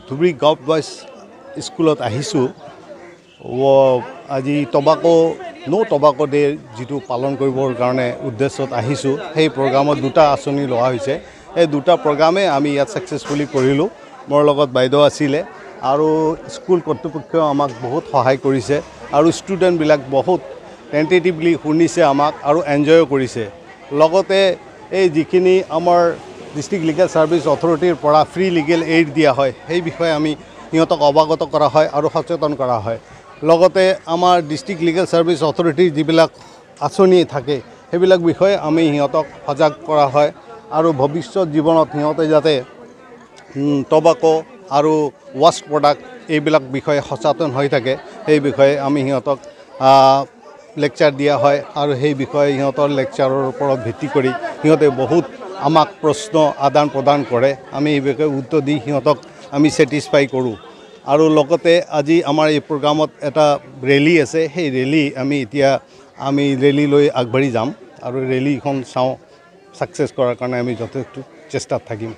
ধুবুৰী গাঁৱত বইজ স্কুলত আহিছোঁ আজি নো টবাকো ডে যিটো পালন কৰিবৰ কাৰণে উদ্দেশ্যত আহিছোঁ সেই প্ৰগ্ৰামত দুটা আঁচনি লোৱা হৈছে এই দুটা প্ৰগ্ৰামে আমি ইয়াত ছাকচেছফুলি কৰিলোঁ মোৰ লগত বাইদেউ আছিলে আৰু স্কুল কৰ্তৃপক্ষই আমাক বহুত সহায় কৰিছে আৰু ষ্টুডেণ্টবিলাক বহুত টেণ্টেটিভলি শুনিছে আমাক আৰু এনজয়ো কৰিছে লগতে এই যিখিনি আমাৰ ডিষ্ট্ৰিক্ট লিগেল ছাৰ্ভিচ অথৰিটিৰ পৰা ফ্ৰী লিগেল এইড দিয়া হয় সেই বিষয়ে আমি সিহঁতক অৱগত কৰা হয় আৰু সচেতন কৰা হয় লগতে আমাৰ ডিষ্ট্ৰিক্ট লিগেল ছাৰ্ভিচ অথৰিটিৰ যিবিলাক আঁচনি থাকে সেইবিলাক বিষয়ে আমি সিহঁতক সজাগ কৰা হয় আৰু ভৱিষ্যত জীৱনত সিহঁতে যাতে টবাকো আৰু ৱাষ্ট প্ৰডাক্ট এইবিলাক বিষয়ে সচেতন হৈ থাকে সেই বিষয়ে আমি সিহঁতক লেকচাৰ দিয়া হয় আৰু সেই বিষয়ে সিহঁতৰ লেকচাৰৰ ওপৰত ভিত্তি কৰি সিহঁতে বহুত আমাক প্ৰশ্ন আদান প্ৰদান কৰে আমি এই বিষয়ে উত্তৰ দি সিহঁতক আমি ছেটিছফাই কৰোঁ আৰু লগতে আজি আমাৰ এই প্ৰগ্ৰামত এটা ৰেলী আছে সেই ৰেলী আমি ৰেলী লৈ আগবাঢ়ি যাম আৰু ৰেলীখন চাওঁ ছাকচেছ কৰাৰ কাৰণে আমি যথেষ্ট চেষ্টাত থাকিম